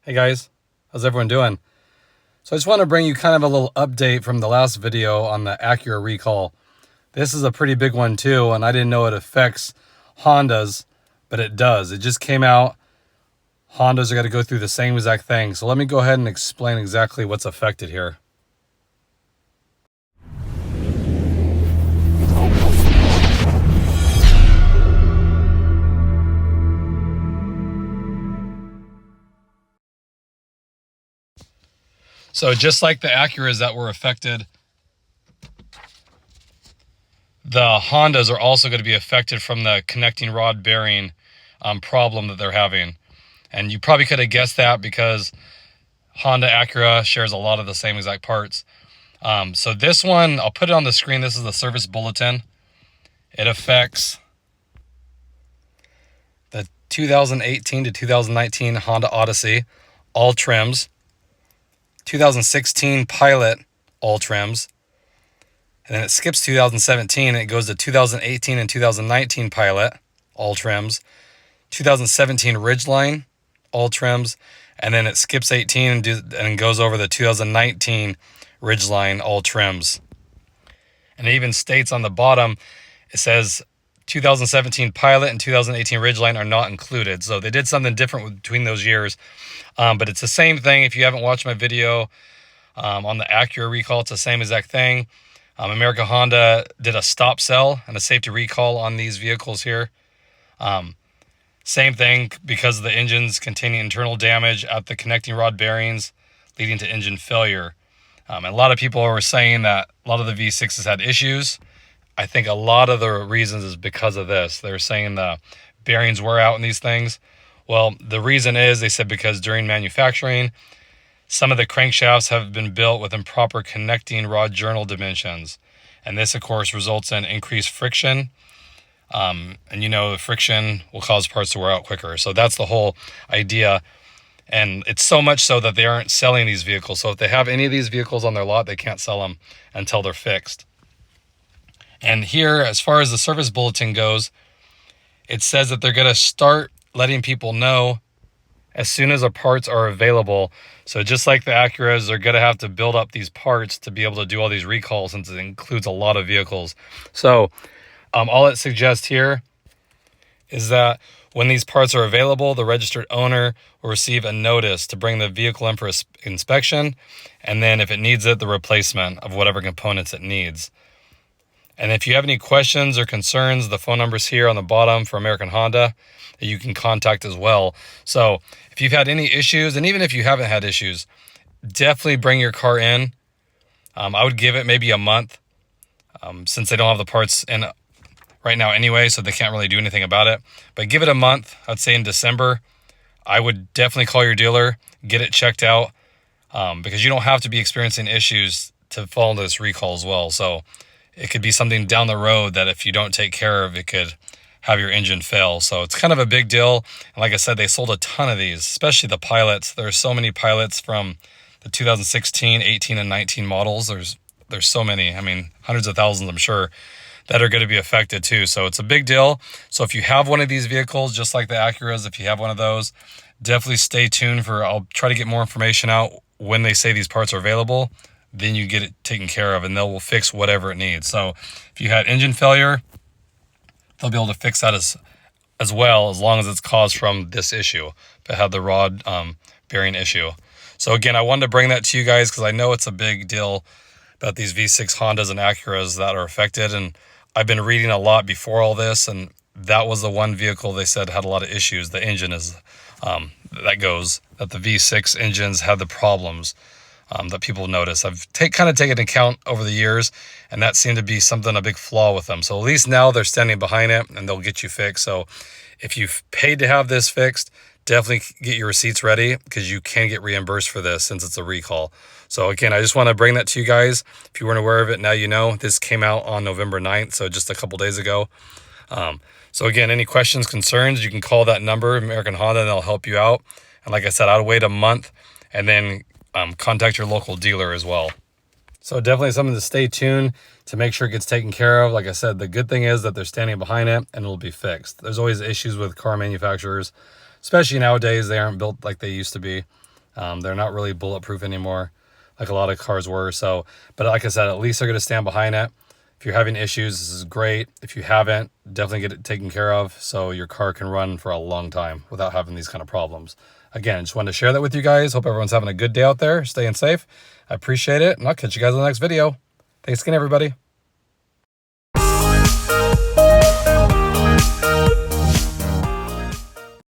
Hey guys, how's everyone doing? So I just want to bring you kind of a little update from the last video on the Acura recall. This is a pretty big one too, and I didn't know it affects Hondas, but it does. It just came out. Hondas are going to go through the same exact thing. So let me go ahead and explain exactly what's affected here. So just like the Acuras that were affected, the Hondas are also going to be affected from the connecting rod bearing problem that they're having. And you probably could have guessed that because Honda Acura shares a lot of the same exact parts. So this one, I'll put it on the screen. This is the service bulletin. It affects the 2018 to 2019 Honda Odyssey, all trims. 2016 Pilot, all trims. And then it skips 2017 and it goes to 2018 and 2019 Pilot, all trims. 2017 Ridgeline, all trims. And then it skips 18 and goes over the 2019 Ridgeline, all trims. And it even states on the bottom, it says 2017 Pilot and 2018 Ridgeline are not included. So they did something different between those years. But it's the same thing. If you haven't watched my video on the Acura recall, it's the same exact thing. America Honda did a stop sell and a safety recall on these vehicles here. Same thing because the engines containing internal damage at the connecting rod bearings leading to engine failure. And a lot of people were saying that a lot of the V6s had issues. I think a lot of the reasons is because of this. They're saying the bearings wear out in these things. Well, the reason is, they said, because during manufacturing, some of the crankshafts have been built with improper connecting rod journal dimensions. And this, of course, results in increased friction. And the friction will cause parts to wear out quicker. So that's the whole idea. And it's so much so that they aren't selling these vehicles. So if they have any of these vehicles on their lot, they can't sell them until they're fixed. And here, as far as the service bulletin goes, it says that they're going to start letting people know as soon as the parts are available. So just like the Acuras, they're going to have to build up these parts to be able to do all these recalls, since it includes a lot of vehicles. So all it suggests here is that when these parts are available, the registered owner will receive a notice to bring the vehicle in for inspection, and then if it needs it, the replacement of whatever components it needs. And if you have any questions or concerns, the phone number's here on the bottom for American Honda that you can contact as well. So if you've had any issues, and even if you haven't had issues, definitely bring your car in. I would give it maybe a month, since they don't have the parts in right now anyway, so they can't really do anything about it. But give it a month. I'd say in December, I would definitely call your dealer, get it checked out, because you don't have to be experiencing issues to fall into this recall as well. So it could be something down the road that if you don't take care of, it could have your engine fail. So it's kind of a big deal. And like I said, they sold a ton of these, especially the Pilots. There's so many Pilots from the 2016, 18, and 19 models. There's so many. I mean, hundreds of thousands, I'm sure, that are going to be affected too. So it's a big deal. So if you have one of these vehicles, just like the Acuras, if you have one of those, definitely stay tuned I'll try to get more information out when they say these parts are available. Then you get it taken care of, and they'll fix whatever it needs. So if you had engine failure, they'll be able to fix that as well, as long as it's caused from this issue, if it had the rod bearing issue. So again, I wanted to bring that to you guys because I know it's a big deal about these V6 Hondas and Acuras that are affected. And I've been reading a lot before all this, and that was the one vehicle they said had a lot of issues. The engine is, that the V6 engines had the problems that people notice. I've kind of taken account over the years, and that seemed to be a big flaw with them. So at least now they're standing behind it, and they'll get you fixed. So if you've paid to have this fixed, definitely get your receipts ready, because you can get reimbursed for this since it's a recall. So again, I just want to bring that to you guys. If you weren't aware of it, now you know. This came out on November 9th, so just a couple days ago. So again, any questions, concerns, you can call that number, American Honda, and they'll help you out. And like I said, I'd wait a month and then contact your local dealer as well. So definitely something to stay tuned to make sure it gets taken care of. Like I said, the good thing is that they're standing behind it and it'll be fixed. There's always issues with car manufacturers, especially nowadays. They aren't built like they used to be. They're not really bulletproof anymore like a lot of cars were. So, but like I said, at least they're going to stand behind it. If you're having issues, this is great. If you haven't, definitely get it taken care of so your car can run for a long time without having these kind of problems. Again, just wanted to share that with you guys. Hope everyone's having a good day out there, staying safe. I appreciate it, and I'll catch you guys in the next video. Thanks again, everybody.